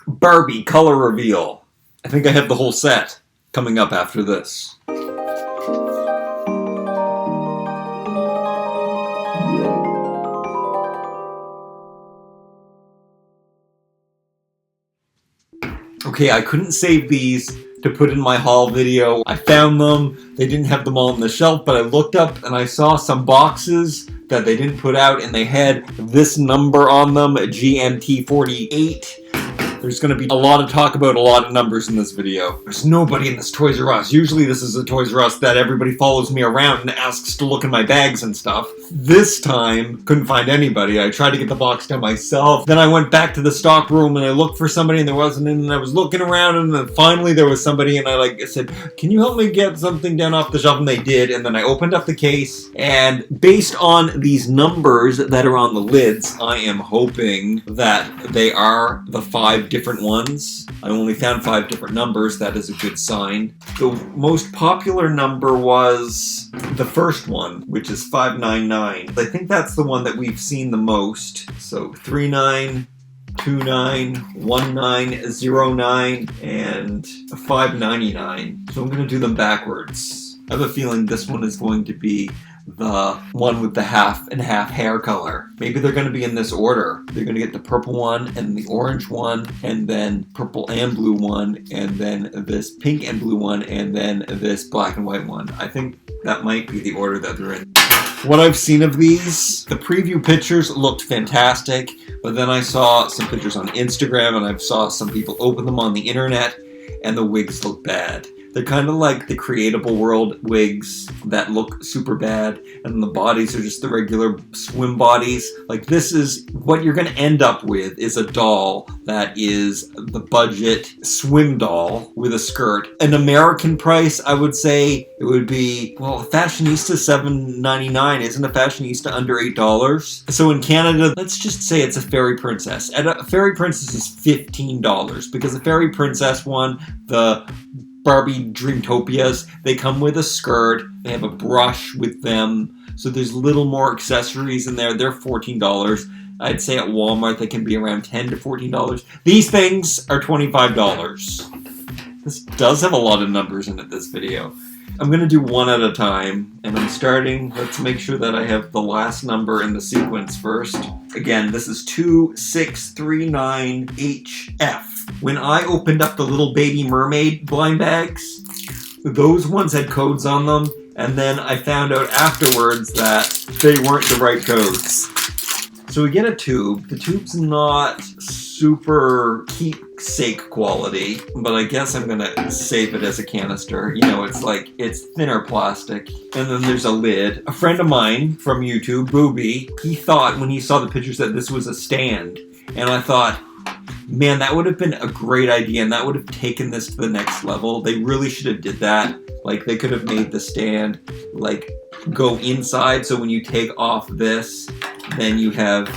Barbie Color Reveal. I think I have the whole set coming up after this. Okay, I couldn't save these to put in my haul video. I found them. They didn't have them all on the shelf, but I looked up and I saw some boxes that they didn't put out, and they had this number on them, GMT48. There's going to be a lot of talk about a lot of numbers in this video. There's nobody in this Toys R Us. Usually this is a Toys R Us that everybody follows me around and asks to look in my bags and stuff. This time, couldn't find anybody. I tried to get the box down myself. Then I went back to the stock room and I looked for somebody and there wasn't any, and I was looking around and then finally there was somebody and I said, can you help me get something down off the shelf? And they did, and then I opened up the case, and based on these numbers that are on the lids, I am hoping that they are the 5 different ones. I only found 5 different numbers. That is a good sign. The most popular number was the first one, which is 599. I think that's the one that we've seen the most. So 3929, 1909, and 599. So I'm going to do them backwards. I have a feeling this one is going to be the one with the half and half hair color. Maybe they're going to be in this order. They're going to get the purple one and the orange one, and then purple and blue one, and then this pink and blue one, and then this black and white one. I think that might be the order that they're in. What I've seen of these, the preview pictures looked fantastic, but then I saw some pictures on Instagram and I saw some people open them on the internet, and the wigs look bad. They're kind of like the Creatable World wigs that look super bad, and the bodies are just the regular swim bodies. Like, this is what you're going to end up with, is a doll that is the budget swim doll with a skirt. An American price, I would say it would be, well, a fashionista $7.99. Isn't a fashionista under $8? So in Canada, let's just say it's a fairy princess. And a fairy princess is $15, because the fairy princess one, the Barbie Dreamtopias, they come with a skirt, they have a brush with them, so there's little more accessories in there. They're $14. I'd say at Walmart they can be around $10 to $14. These things are $25. This does have a lot of numbers in it, this video. I'm going to do one at a time, and I'm starting, let's make sure that I have the last number in the sequence first. Again, this is 2639HF. When I opened up the little baby mermaid blind bags, those ones had codes on them, and then I found out afterwards that they weren't the right codes. So we get a tube. The tube's not super keepsake quality, but I guess I'm gonna save it as a canister. You know, it's thinner plastic. And then there's a lid. A friend of mine from YouTube, Booby, he thought when he saw the pictures that this was a stand. And I thought, man, that would have been a great idea, and that would have taken this to the next level. They really should have did that. Like, they could have made the stand, like, go inside, so when you take off this, then you have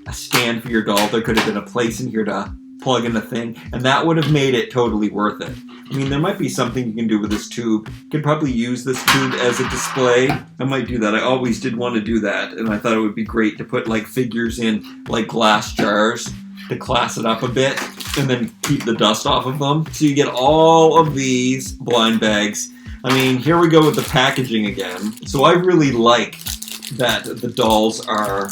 a stand for your doll. There could have been a place in here to plug in a thing, and that would have made it totally worth it. I mean, there might be something you can do with this tube. You could probably use this tube as a display. I might do that. I always did want to do that, and I thought it would be great to put, like, figures in, like, glass jars to class it up a bit, and then keep the dust off of them. So you get all of these blind bags. I mean, here we go with the packaging again. So I really like that the dolls are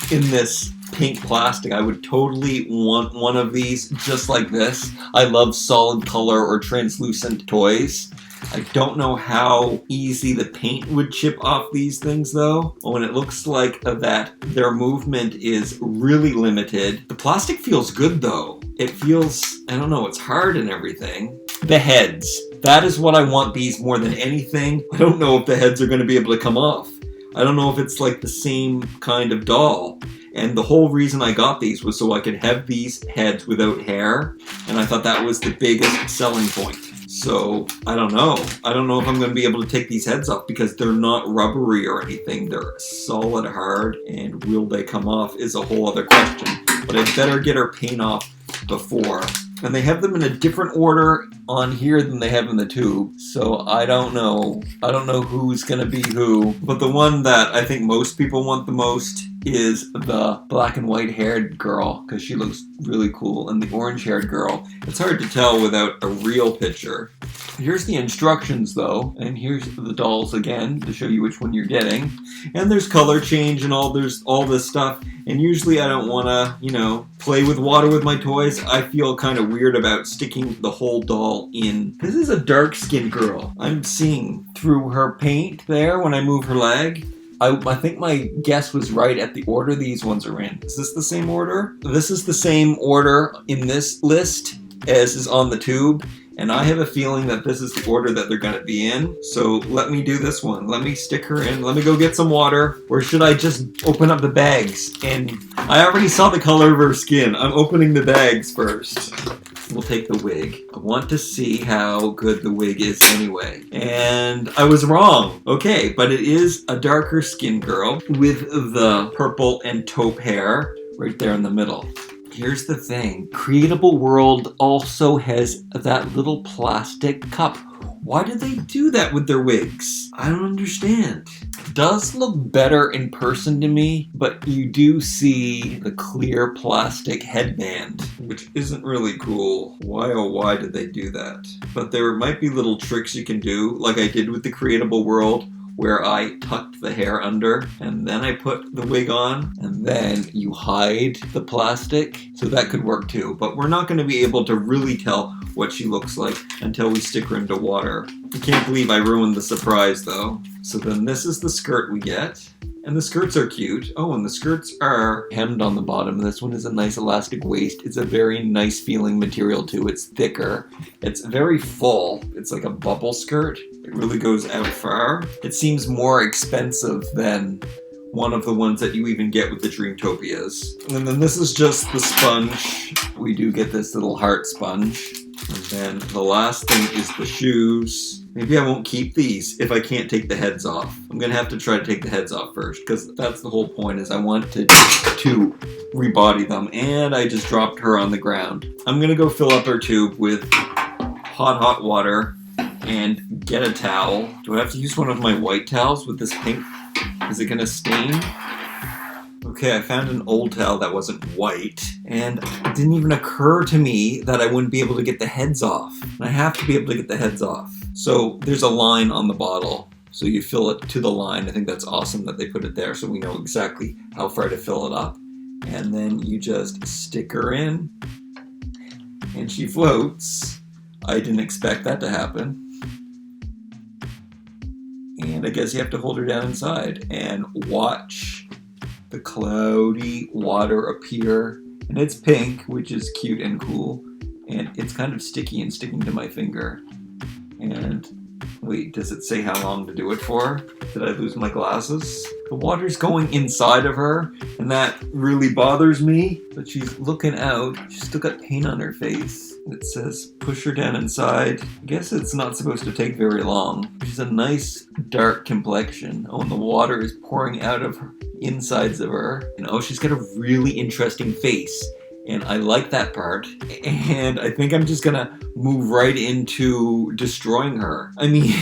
in this pink plastic. I would totally want one of these just like this. I love solid color or translucent toys. I don't know how easy the paint would chip off these things though. Oh, and it looks like that their movement is really limited. The plastic feels good though. It feels, I don't know, it's hard and everything. The heads. That is what I want these more than anything. I don't know if the heads are going to be able to come off. I don't know if it's like the same kind of doll. And the whole reason I got these was so I could have these heads without hair. And I thought that was the biggest selling point. So, I don't know. I don't know if I'm going to be able to take these heads off because they're not rubbery or anything. They're solid hard, and will they come off is a whole other question. But I'd better get her paint off before And they have them in a different order on here than they have in the tube. So I don't know. I don't know who's gonna be who. But the one that I think most people want the most is the black and white haired girl, because she looks really cool, and the orange haired girl. It's hard to tell without a real picture. Here's the instructions though, and here's the dolls again to show you which one you're getting. And there's color change and there's all this stuff. And usually I don't want to, play with water with my toys. I feel kind of weird about sticking the whole doll in. This is a dark-skinned girl. I'm seeing through her paint there when I move her leg. I think my guess was right at the order these ones are in. Is this the same order? This is the same order in this list as is on the tube. And I have a feeling that this is the order that they're going to be in. So let me do this one. Let me stick her in. Let me go get some water. Or should I just open up the bags? And I already saw the color of her skin. I'm opening the bags first. We'll take the wig. I want to see how good the wig is anyway. And I was wrong. Okay, but it is a darker skinned girl with the purple and taupe hair right there in the middle. Here's the thing. Creatable World also has that little plastic cup. Why do they do that with their wigs? I don't understand. It does look better in person to me, but you do see the clear plastic headband, which isn't really cool. Why oh why did they do that? But there might be little tricks you can do, like I did with the Creatable World, where I tucked the hair under and then I put the wig on and then you hide the plastic. So that could work too, but we're not going to be able to really tell what she looks like until we stick her into water. I can't believe I ruined the surprise though. So then this is the skirt we get. And the skirts are cute. Oh, and the skirts are hemmed on the bottom. This one is a nice elastic waist. It's a very nice feeling material too. It's thicker. It's very full. It's like a bubble skirt. It really goes out far. It seems more expensive than one of the ones that you even get with the Dreamtopias. And then this is just the sponge. We do get this little heart sponge. And then the last thing is the shoes. Maybe I won't keep these if I can't take the heads off. I'm gonna have to try to take the heads off first, because that's the whole point, is I want to rebody them. And I just dropped her on the ground. I'm gonna go fill up her tube with hot water and get a towel. Do I have to use one of my white towels with this pink? Is it gonna stain? Okay, I found an old towel that wasn't white, and it didn't even occur to me that I wouldn't be able to get the heads off. And I have to be able to get the heads off. So there's a line on the bottle, so you fill it to the line. I think that's awesome that they put it there so we know exactly how far to fill it up. And then you just stick her in, and she floats. I didn't expect that to happen. And I guess you have to hold her down inside and watch the cloudy water appear. And it's pink, which is cute and cool. And it's kind of sticky and sticking to my finger. And wait, does it say how long to do it for? Did I lose my glasses? The water's going inside of her, and that really bothers me. But she's looking out. She's still got paint on her face. It says push her down inside. I guess it's not supposed to take very long. She's a nice dark complexion. Oh, and the water is pouring out of her insides of her. And oh, she's got a really interesting face. And I like that part. And I think I'm just gonna move right into destroying her. I mean,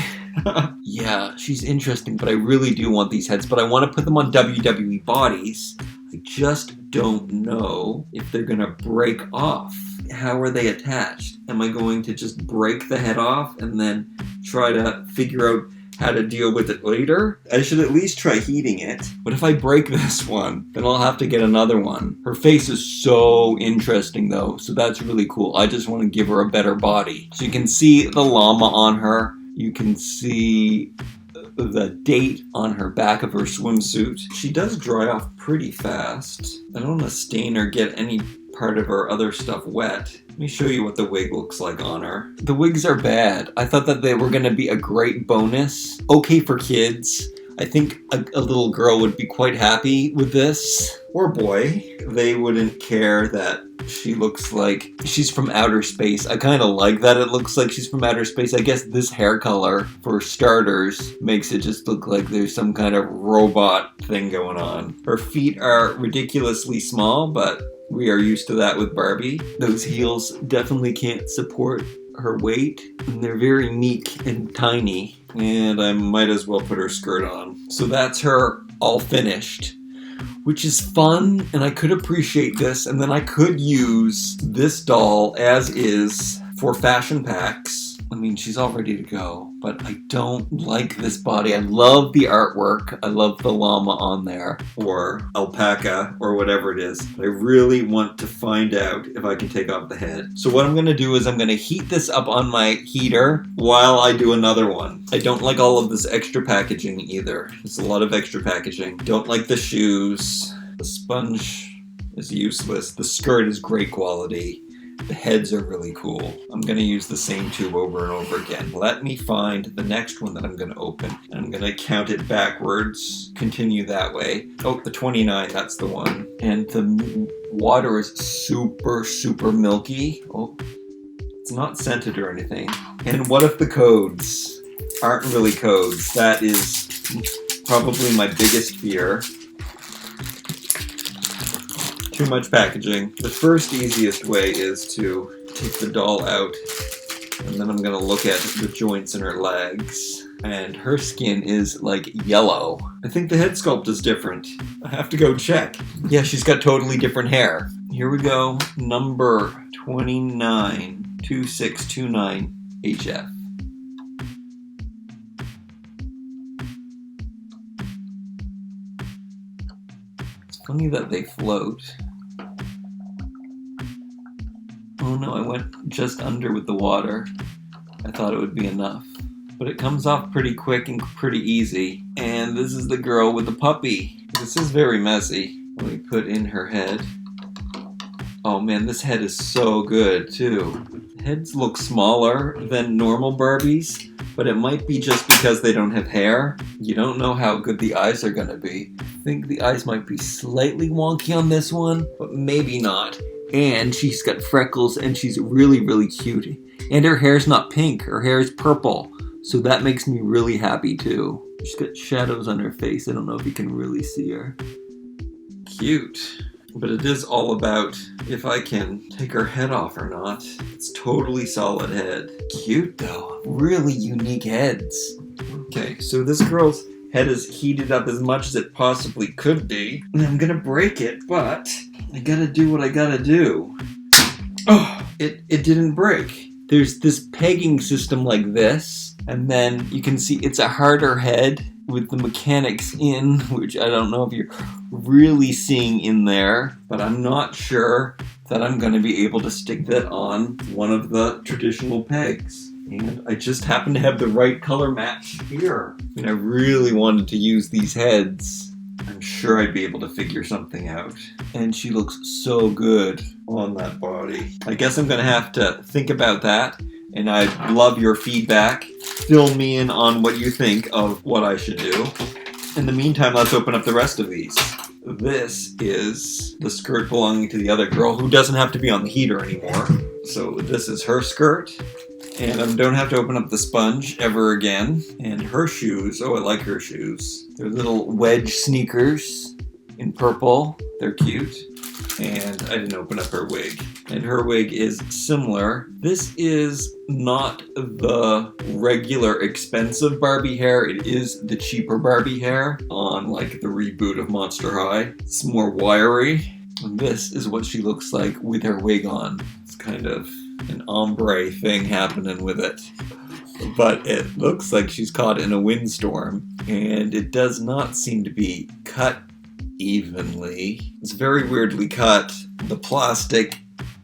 yeah, she's interesting, but I really do want these heads. But I want to put them on WWE bodies. I just don't know if they're gonna break off. How are they attached? Am I going to just break the head off and then try to figure out how to deal with it later? I should at least try heating it. But if I break this one, then I'll have to get another one. Her face is so interesting though, so that's really cool. I just want to give her a better body. So you can see the llama on her. You can see the date on her back of her swimsuit. She does dry off pretty fast. I don't want to stain or get any part of her other stuff wet. Let me show you what the wig looks like on her. The wigs are bad. I thought that they were going to be a great bonus. Okay for kids. I think a little girl would be quite happy with this. Or boy. They wouldn't care that she looks like she's from outer space. I kind of like that it looks like she's from outer space. I guess this hair color, for starters, makes it just look like there's some kind of robot thing going on. Her feet are ridiculously small, but We are used to that with Barbie. Those heels definitely can't support her weight, and they're very meek and tiny, and I might as well put her skirt on. So that's her all finished, which is fun, and I could appreciate this, and then I could use this doll as is for fashion packs. I mean, she's all ready to go, but I don't like this body. I love the artwork. I love the llama on there, or alpaca, or whatever it is. I really want to find out if I can take off the head. So what I'm gonna do is I'm gonna heat this up on my heater while I do another one. I don't like all of this extra packaging either. There's a lot of extra packaging. Don't like the shoes. The sponge is useless. The skirt is great quality. The heads are really cool. I'm gonna use the same tube over and over again. Let me find the next one that I'm gonna open. I'm gonna count it backwards, continue that way. Oh, the 29, that's the one. And the water is super, super milky. Oh, it's not scented or anything. And what if the codes aren't really codes? That is probably my biggest fear. Too much packaging. The first easiest way is to take the doll out, and then I'm gonna look at the joints in her legs. And her skin is like yellow. I think the head sculpt is different. I have to go check. Yeah, she's got totally different hair. Here we go, number 29, 2629 HF. It's funny that they float. Oh no, I went just under with the water. I thought it would be enough. But it comes off pretty quick and pretty easy. And this is the girl with the puppy. This is very messy. Let me put in her head. Oh man, this head is so good too. Heads look smaller than normal Barbies, but it might be just because they don't have hair. You don't know how good the eyes are gonna be. I think the eyes might be slightly wonky on this one, but maybe not. And she's got freckles and she's really, really cute. And her hair's not pink, her hair is purple. So that makes me really happy too. She's got shadows on her face. I don't know if you can really see her. Cute. But it is all about if I can take her head off or not. It's totally solid head. Cute though. Really unique heads. Okay, so this girl's head is heated up as much as it possibly could be. And I'm gonna break it, but I gotta do what I gotta do. Oh, it didn't break. There's this pegging system like this, and then you can see it's a harder head with the mechanics in, which I don't know if you're really seeing in there, but I'm not sure that I'm gonna be able to stick that on one of the traditional pegs. And I just happen to have the right color match here. I mean, I really wanted to use these heads. I'm sure I'd be able to figure something out. And she looks so good on that body. I guess I'm gonna have to think about that, and I'd love your feedback. Fill me in on what you think of what I should do. In the meantime, let's open up the rest of these. This is the skirt belonging to the other girl who doesn't have to be on the heater anymore. So this is her skirt. And I don't have to open up the sponge ever again. And her shoes, oh, I like her shoes. They're little wedge sneakers in purple. They're cute. And I didn't open up her wig. And her wig is similar. This is not the regular expensive Barbie hair. It is the cheaper Barbie hair on like the reboot of Monster High. It's more wiry. And this is what she looks like with her wig on. It's kind of an ombre thing happening with it. But it looks like she's caught in a windstorm, and it does not seem to be cut evenly. It's very weirdly cut. The plastic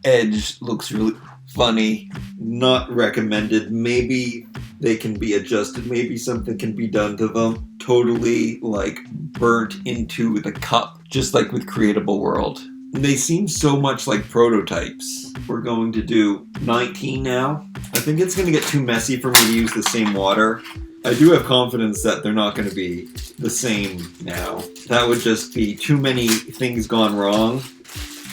edge looks really funny. Not recommended. Maybe they can be adjusted. Maybe something can be done to them. Totally like burnt into the cup, just like with Creatable World. They seem so much like prototypes. We're going to do 19 now. I think it's going to get too messy for me to use the same water. I do have confidence that they're not going to be the same now. That would just be too many things gone wrong.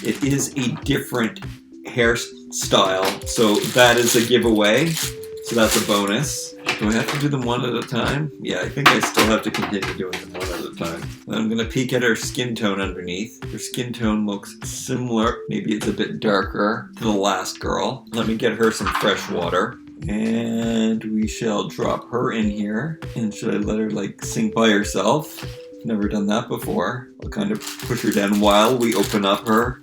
It is a different hairstyle, so that is a giveaway. So that's a bonus. Do I have to do them one at a time? Yeah, I think I still have to continue doing them one at a the time. And I'm gonna peek at her skin tone underneath. Her skin tone looks similar, maybe it's a bit darker, to the last girl. Let me get her some fresh water. And we shall drop her in here. And should I let her like sink by herself? Never done that before. I'll kind of push her down while we open up her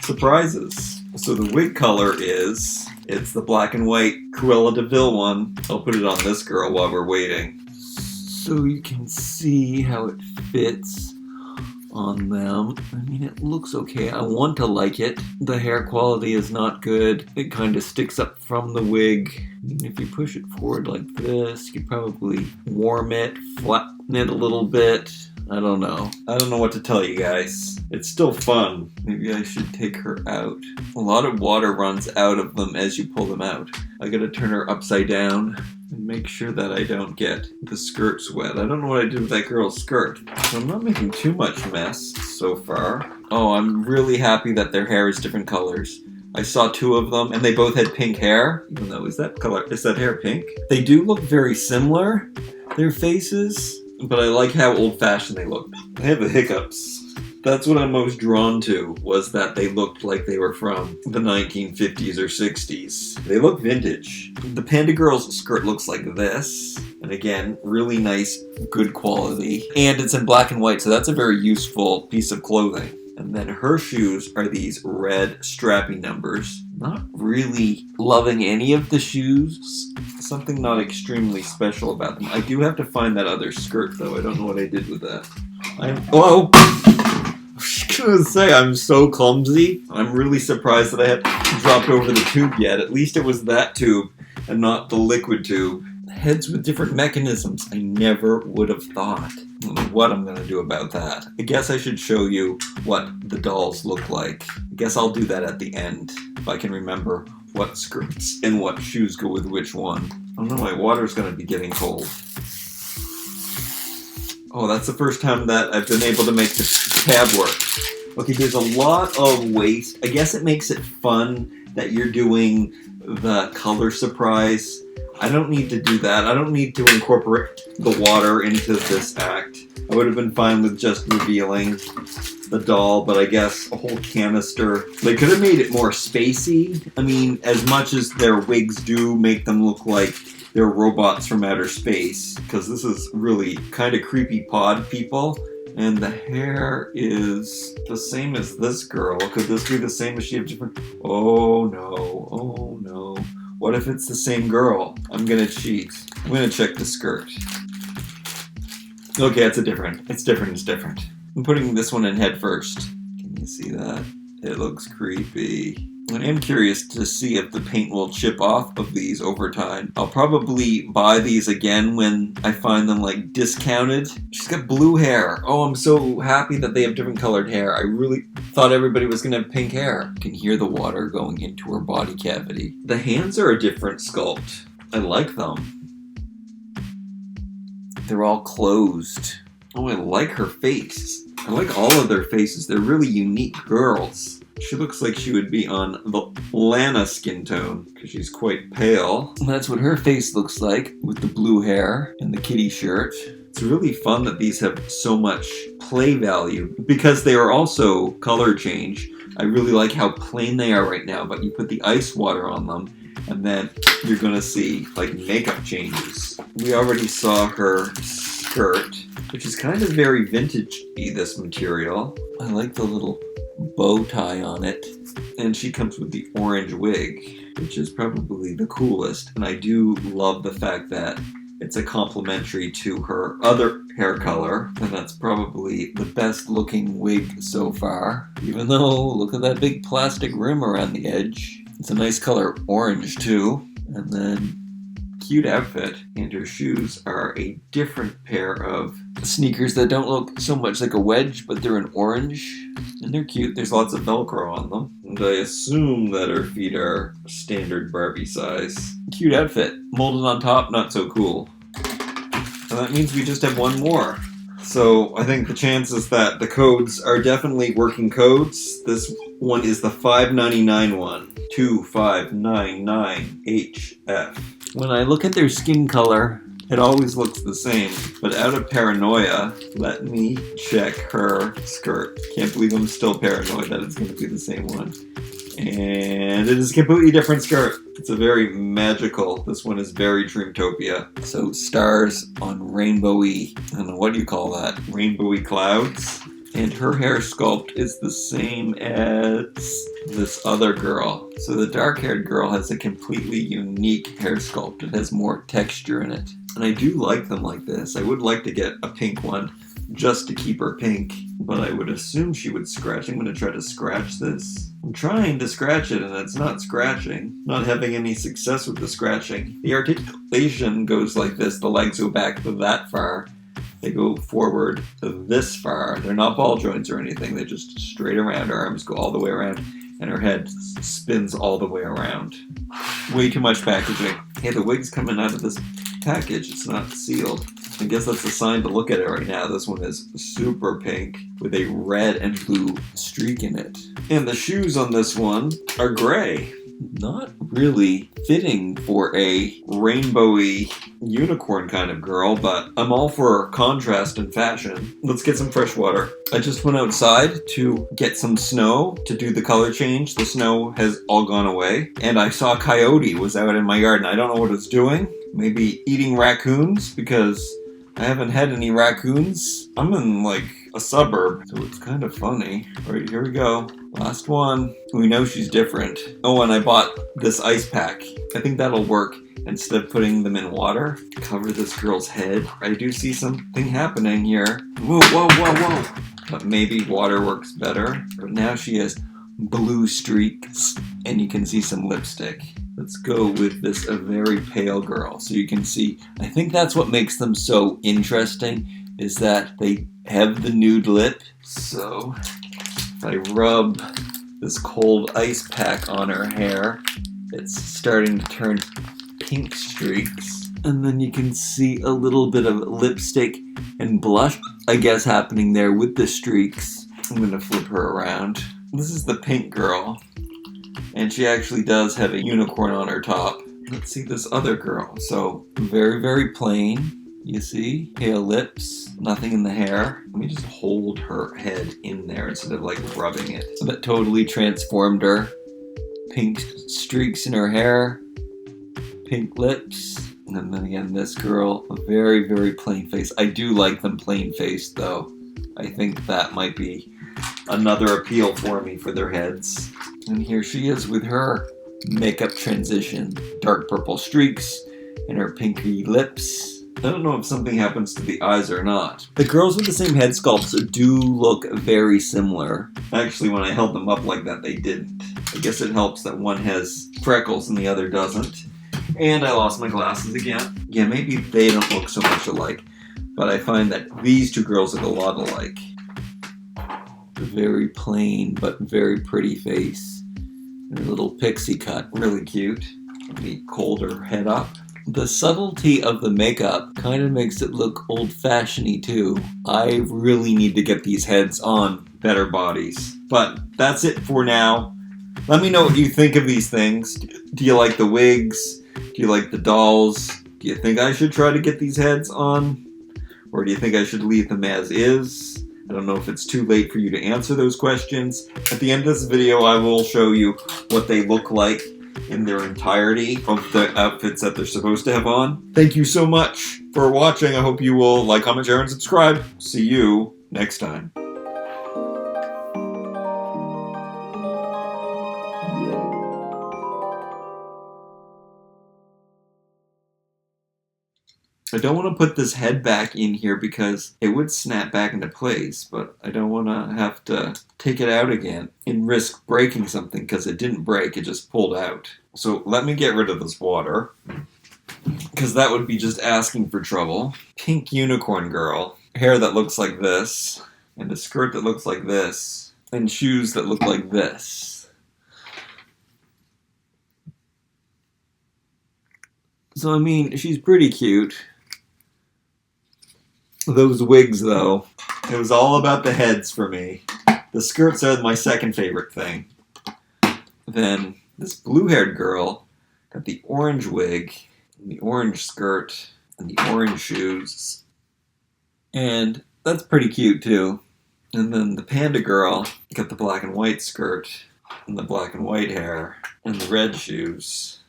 surprises. So the wig color is, it's the black and white Cruella de Vil one. I'll put it on this girl while we're waiting. So you can see how it fits on them. I mean, it looks okay. I want to like it. The hair quality is not good. It kind of sticks up from the wig. I mean, if you push it forward like this, you could probably warm it, flatten it a little bit. I don't know. I don't know what to tell you guys. It's still fun. Maybe I should take her out. A lot of water runs out of them as you pull them out. I gotta turn her upside down and make sure that I don't get the skirts wet. I don't know what I did with that girl's skirt. So I'm not making too much mess so far. Oh, I'm really happy that their hair is different colors. I saw two of them and they both had pink hair. Even though, is that hair pink? They do look very similar, their faces, but I like how old-fashioned they look. I have the hiccups. That's what I'm most drawn to, was that they looked like they were from the 1950s or 60s. They look vintage. The Panda Girl's skirt looks like this. And again, really nice, good quality. And it's in black and white, so that's a very useful piece of clothing. And then her shoes are these red strappy numbers. Not really loving any of the shoes. Something not extremely special about them. I do have to find that other skirt, though. I don't know what I did with that. Whoa! I was gonna say, I'm so clumsy. I'm really surprised that I hadn't dropped over the tube yet. At least it was that tube and not the liquid tube. Heads with different mechanisms. I never would have thought. I don't know what I'm gonna do about that. I guess I should show you what the dolls look like. I guess I'll do that at the end, if I can remember what skirts and what shoes go with which one. I don't know, my water's gonna be getting cold. Oh, that's the first time that I've been able to make the tab work. Okay, there's a lot of waste. I guess it makes it fun that you're doing the color surprise. I don't need to do that. I don't need to incorporate the water into this act. I would have been fine with just revealing the doll, but I guess a whole canister. They could have made it more spacey. I mean, as much as their wigs do make them look like they're robots from outer space, because this is really kind of creepy pod people. And the hair is the same as this girl. Could this be the same as she have different? Oh no, oh no. What if it's the same girl? I'm gonna cheat. I'm gonna check the skirt. Okay, it's different. I'm putting this one in head first. Can you see that? It looks creepy. I am curious to see if the paint will chip off of these over time. I'll probably buy these again when I find them like discounted. She's got blue hair. Oh, I'm so happy that they have different colored hair. I really thought everybody was gonna have pink hair. You can hear the water going into her body cavity. The hands are a different sculpt. I like them. They're all closed. Oh, I like her face. I like all of their faces. They're really unique girls. She looks like she would be on the Lana skin tone, because she's quite pale. That's what her face looks like, with the blue hair and the kitty shirt. It's really fun that these have so much play value, because they are also color change. I really like how plain they are right now, but you put the ice water on them, and then you're gonna see like makeup changes. We already saw her skirt, which is kind of very vintage-y, this material. I like the little bow tie on it, and she comes with the orange wig, which is probably the coolest. And I do love the fact that it's a complementary to her other hair color, and that's probably the best looking wig so far. Even though, look at that big plastic rim around the edge. It's a nice color orange too. And then cute outfit, and her shoes are a different pair of sneakers that don't look so much like a wedge, but they're an orange, and they're cute. There's lots of Velcro on them, and I assume that her feet are standard Barbie size. Cute outfit. Molded on top, not so cool. And that means we just have one more. So I think the chances that the codes are definitely working codes. This one is the 599 one. 2599HF. When I look at their skin color, It always looks the same, but out of paranoia, let me check her skirt. Can't believe I'm still paranoid that it's going to be the same one. And it is a completely different skirt. It's a very magical, this one is very Dreamtopia. So stars on rainbowy, I don't know, what do you call that? Rainbowy clouds. And her hair sculpt is the same as this other girl. So the dark-haired girl has a completely unique hair sculpt. It has more texture in it. And I do like them like this. I would like to get a pink one just to keep her pink, but I would assume she would scratch. I'm going to try to scratch this. I'm trying to scratch it and it's not scratching. Not having any success with the scratching. The articulation goes like this. The legs go back that far. They go forward this far. They're not ball joints or anything. They just straight around. Her arms go all the way around and her head spins all the way around. Way too much packaging. Hey, the wig's coming out of this package. It's not sealed. I guess that's a sign to look at it right now. This one is super pink with a red and blue streak in it. And the shoes on this one are gray. Not really fitting for a rainbowy unicorn kind of girl, but I'm all for contrast and fashion. Let's get some fresh water. I just went outside to get some snow to do the color change. The snow has all gone away. And I saw a coyote was out in my garden. I don't know what it's doing. Maybe eating raccoons because I haven't had any raccoons. I'm in like a suburb, so it's kind of funny. All right, here we go. Last one. We know she's different. Oh, and I bought this ice pack. I think that'll work. Instead of putting them in water, cover this girl's head. I do see something happening here. Whoa, whoa, whoa, whoa. But maybe water works better. But now she has blue streaks, and you can see some lipstick. Let's go with this a very pale girl. So you can see, I think that's what makes them so interesting, is that they have the nude lip. So if I rub this cold ice pack on her hair, it's starting to turn pink streaks. And then you can see a little bit of lipstick and blush, I guess, happening there with the streaks. I'm gonna flip her around. This is the pink girl. And she actually does have a unicorn on her top. Let's see this other girl. So very, very plain. You see, pale lips, nothing in the hair. Let me just hold her head in there instead of like rubbing it. So that totally transformed her. Pink streaks in her hair, pink lips. And then again, this girl, a very, very plain face. I do like them plain faced though. I think that might be another appeal for me for their heads. And here she is with her makeup transition. Dark purple streaks and her pinky lips. I don't know if something happens to the eyes or not. The girls with the same head sculpts do look very similar. Actually, when I held them up like that, they didn't. I guess it helps that one has freckles and the other doesn't. And I lost my glasses again. Yeah, maybe they don't look so much alike, but I find that these two girls look a lot alike. Very plain, but very pretty face. And a little pixie cut, really cute. Let me hold her head up. The subtlety of the makeup kind of makes it look old-fashioned-y too. I really need to get these heads on better bodies. But that's it for now. Let me know what you think of these things. Do you like the wigs? Do you like the dolls? Do you think I should try to get these heads on? Or do you think I should leave them as is? I don't know if it's too late for you to answer those questions. At the end of this video, I will show you what they look like in their entirety of the outfits that they're supposed to have on. Thank you so much for watching. I hope you will like, comment, share, and subscribe. See you next time. I don't want to put this head back in here because it would snap back into place, but I don't want to have to take it out again and risk breaking something because it didn't break, it just pulled out. So let me get rid of this water because that would be just asking for trouble. Pink unicorn girl, hair that looks like this, and a skirt that looks like this, and shoes that look like this. So I mean, she's pretty cute. Those wigs, though, it was all about the heads for me. The skirts are my second favorite thing. Then this blue-haired girl got the orange wig, and the orange skirt, and the orange shoes. And that's pretty cute too. And then the panda girl got the black and white skirt and the black and white hair and the red shoes.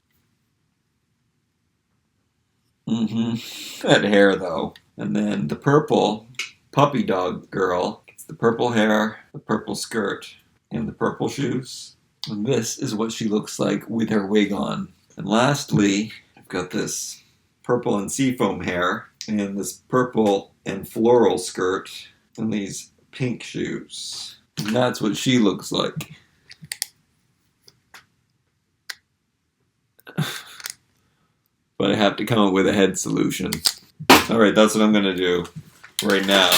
That hair though. And then the purple puppy dog girl gets the purple hair, the purple skirt, and the purple shoes. And this is what she looks like with her wig on. And lastly, I've got this purple and seafoam hair and this purple and floral skirt and these pink shoes. And that's what she looks like. But I have to come up with a head solution. Alright, that's what I'm going to do right now.